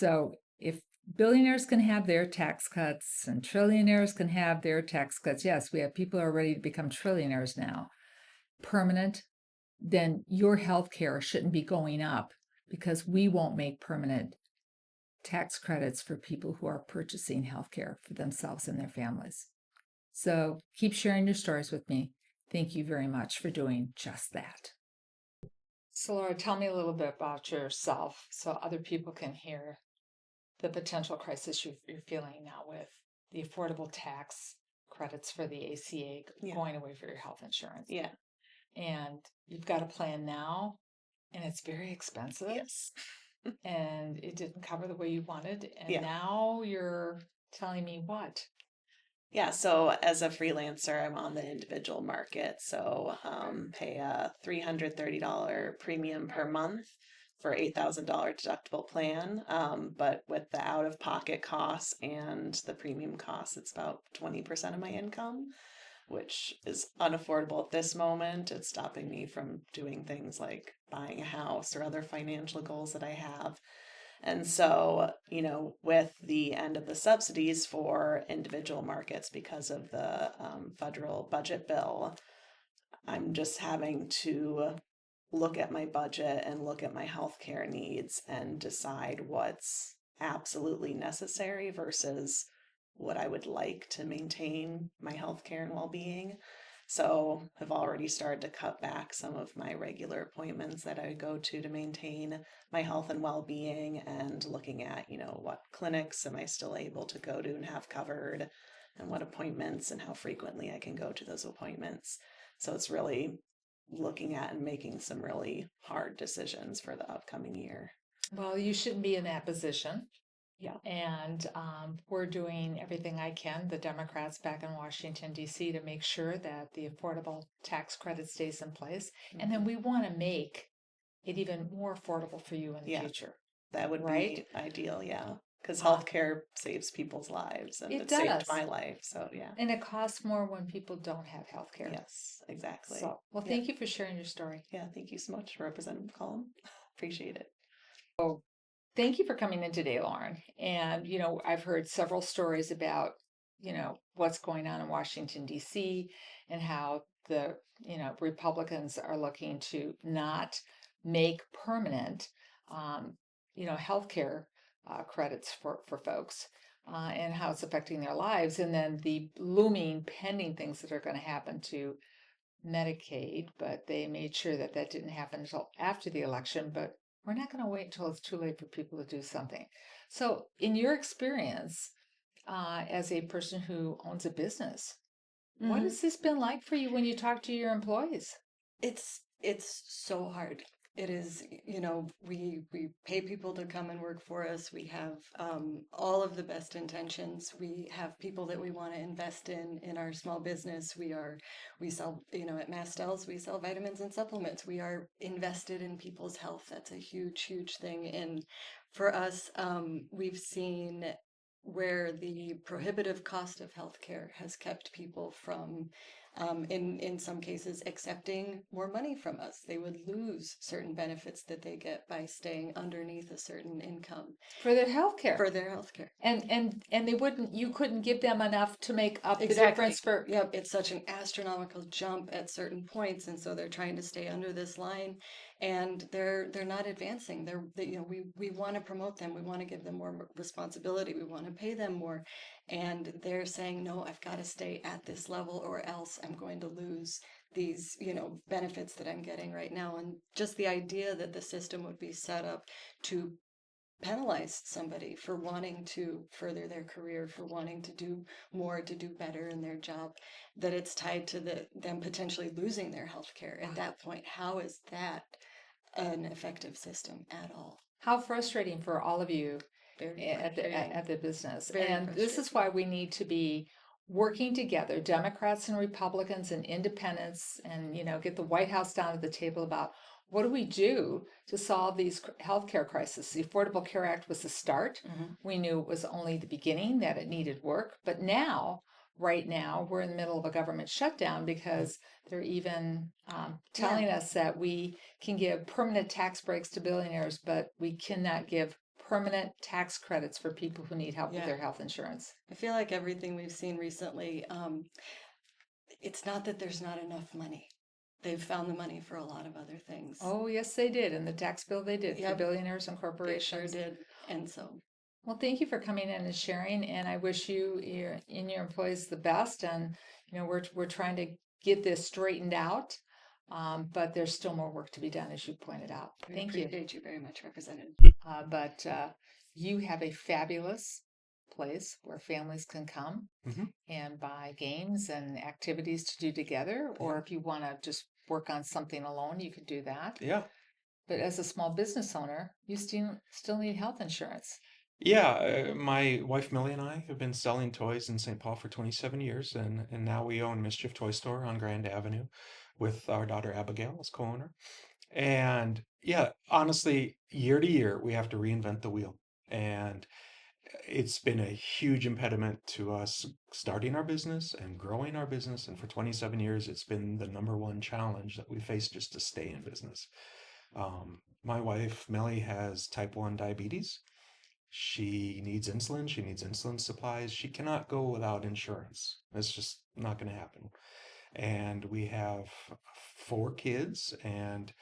So if billionaires can have their tax cuts and trillionaires can have their tax cuts, yes, we have people who are ready to become trillionaires now, permanent, then your health care shouldn't be going up because we won't make permanent tax credits for people who are purchasing health care for themselves and their families. So keep sharing your stories with me. Thank you very much for doing just that. So Laura, tell me a little bit about yourself so other people can hear the potential crisis you're feeling now with the affordable tax credits for the ACA going away for your health insurance. Yeah. And you've got a plan now, and it's very expensive. Yes. And it didn't cover the way you wanted. And Yeah. now you're telling me what? Yeah, so as a freelancer, I'm on the individual market. So pay a $330 premium per month for $8,000 deductible plan. But with the out-of-pocket costs and the premium costs, it's about 20% of my income, which is unaffordable at this moment. It's stopping me from doing things like buying a house or other financial goals that I have. And so, with the end of the subsidies for individual markets because of the federal budget bill, I'm just having to look at my budget and look at my healthcare needs and decide what's absolutely necessary versus what I would like to maintain my healthcare and well-being. So I've already started to cut back some of my regular appointments that I go to maintain my health and well-being, and looking at, what clinics am I still able to go to and have covered, and what appointments and how frequently I can go to those appointments. So it's really looking at and making some really hard decisions for the upcoming year. Well, you shouldn't be in that position. Yeah. And we're doing everything I can, the Democrats back in Washington, D.C., to make sure that the affordable tax credit stays in place. And then we want to make it even more affordable for you in the future. That would right? be ideal, yeah. Because Uh, healthcare saves people's lives, and it it saved does. my life. So, yeah. And it costs more when people don't have health care. Yes, exactly. So, well, Yeah. thank you for sharing your story. Yeah, thank you so much, Representative McCollum. Appreciate it. Oh, thank you for coming in today, Lauren. And, I've heard several stories about, what's going on in Washington, D.C., and how the, Republicans are looking to not make permanent, healthcare credits for folks. And how it's affecting their lives, and then the looming pending things that are going to happen to Medicaid, but they made sure that that didn't happen until after the election. But we're not going to wait until it's too late for people to do something. So, in your experience, as a person who owns a business, what has this been like for you when you talk to your employees? It's so hard. It is, we pay people to come and work for us. We have all of the best intentions. We have people that we want to invest in our small business. We sell, at Mastels, we sell vitamins and supplements. We are invested in people's health. That's a huge, huge thing. And for us, we've seen where the prohibitive cost of healthcare has kept people from in some cases, accepting more money from us. They would lose certain benefits that they get by staying underneath a certain income For their health care. for their health care. And you couldn't give them enough to make up the Exactly. difference for. Yep, it's such an astronomical jump at certain points, and so they're trying to stay under this line, and they're not advancing. We want to promote them, we want to give them more responsibility, we want to pay them more, and they're saying, no, I've got to stay at this level, or else I'm going to lose these, benefits that I'm getting right now. And just the idea that the system would be set up to penalize somebody for wanting to further their career, for wanting to do more, to do better in their job, that it's tied to them potentially losing their health care. At that point, how is that an effective system at all? How frustrating for all of you Very at frustrating. the business. Very And this is why we need to be working together, Democrats and Republicans and independents, and get the White House down at the table about what do we do to solve these healthcare crises. The Affordable Care Act was the start. We knew it was only the beginning, that it needed work. But now, right now, we're in the middle of a government shutdown because they're even telling us that we can give permanent tax breaks to billionaires, but we cannot give permanent tax credits for people who need help with Yeah. their health insurance. I feel like everything we've seen recently, it's not that there's not enough money. They've found the money for a lot of other things. Oh, yes, they did. In the tax bill, they did for Yep. billionaires and They sure corporations. did. And so, Well, thank you for coming in and sharing, and I wish you and your employees the best. And we're trying to get this straightened out, but there's still more work to be done, as you pointed out. we Thank you. appreciate you very much, Representative. But you have a fabulous place where families can come and buy games and activities to do together, or if you want to just work on something alone, you could do that. Yeah. But as a small business owner, you still need health insurance. Yeah, my wife Millie and I have been selling toys in St. Paul for 27 years, and now we own Mischief Toy Store on Grand Avenue with our daughter Abigail as co-owner. And yeah, honestly, year to year, we have to reinvent the wheel. And it's been a huge impediment to us starting our business and growing our business. And for 27 years, it's been the number one challenge that we face just to stay in business. My wife Millie has type 1 diabetes. She needs insulin. She needs insulin supplies. She cannot go without insurance. It's just not going to happen. And we have 4 kids, and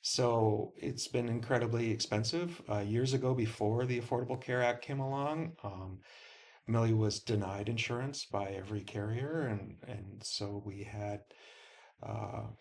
so it's been incredibly expensive. Years ago, before the Affordable Care Act came along, Millie was denied insurance by every carrier, and so we had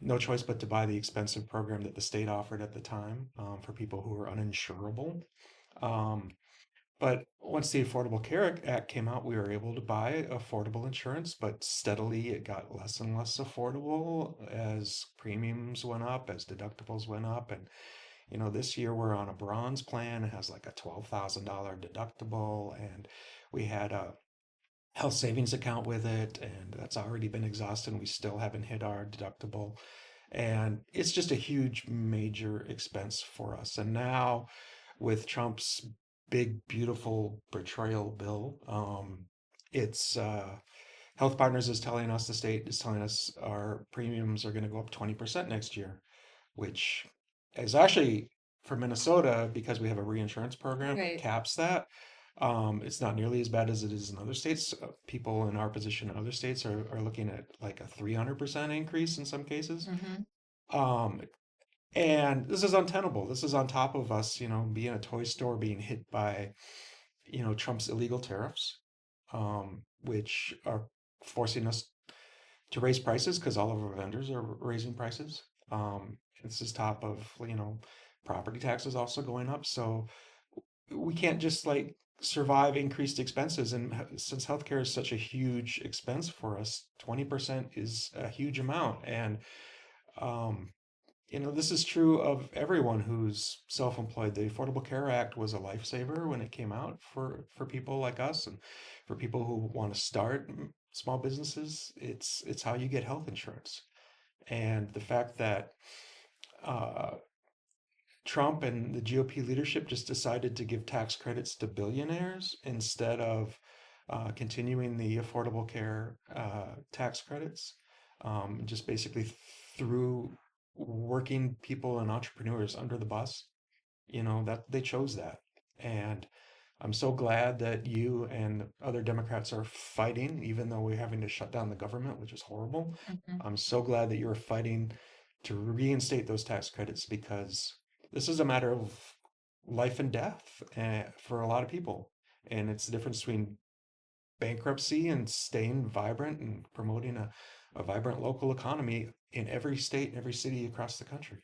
no choice but to buy the expensive program that the state offered at the time for people who were uninsurable. But once the Affordable Care Act came out, we were able to buy affordable insurance, but steadily it got less and less affordable as premiums went up, as deductibles went up. And, this year we're on a bronze plan. It has like a $12,000 deductible, and we had a health savings account with it, and that's already been exhausted, and we still haven't hit our deductible. And it's just a huge, major expense for us. And now with Trump's big, beautiful betrayal bill, it's Health Partners is telling us, the state is telling us our premiums are going to go up 20% next year, which is actually for Minnesota, because we have a reinsurance program, Right. caps that. It's not nearly as bad as it is in other states. People in our position in other states are looking at like a 300% increase in some cases. Um, and this is untenable. This is on top of us, being a toy store being hit by, Trump's illegal tariffs, which are forcing us to raise prices because all of our vendors are raising prices. This is top of, property taxes also going up. So we can't just like survive increased expenses. And since healthcare is such a huge expense for us, 20% is a huge amount. And, this is true of everyone who's self-employed. The Affordable Care Act was a lifesaver when it came out for people like us, and for people who want to start small businesses. It's how you get health insurance. And the fact that Trump and the GOP leadership just decided to give tax credits to billionaires instead of continuing the Affordable Care tax credits, just basically threw working people and entrepreneurs under the bus. That they chose that. And I'm so glad that you and other Democrats are fighting, even though we're having to shut down the government, which is horrible. I'm so glad that you're fighting to reinstate those tax credits, because this is a matter of life and death for a lot of people. And it's the difference between bankruptcy and staying vibrant and promoting a vibrant local economy in every state and every city across the country.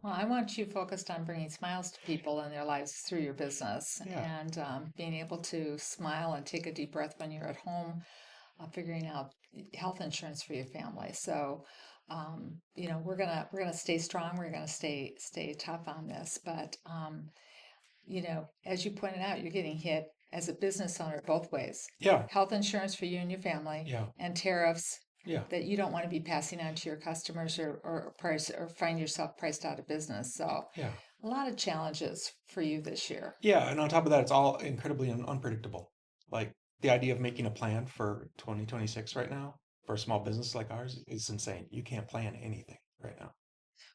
Well, I want you focused on bringing smiles to people in their lives through your business, Yeah. and being able to smile and take a deep breath when you're at home, figuring out health insurance for your family. So, we're gonna stay strong. We're gonna stay tough on this. But as you pointed out, you're getting hit as a business owner both ways. Yeah. Health insurance for you and your family, Yeah. and tariffs Yeah. that you don't want to be passing on to your customers, or price, or find yourself priced out of business. So Yeah. a lot of challenges for you this year. Yeah. And on top of that, it's all incredibly unpredictable. Like the idea of making a plan for 2026 right now for a small business like ours is insane. You can't plan anything right now.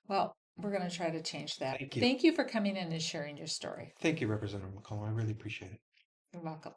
Well, We're going to try to change that. Thank you. Thank you for coming in and sharing your story. Thank you, Representative McCollum. I really appreciate it. You're welcome.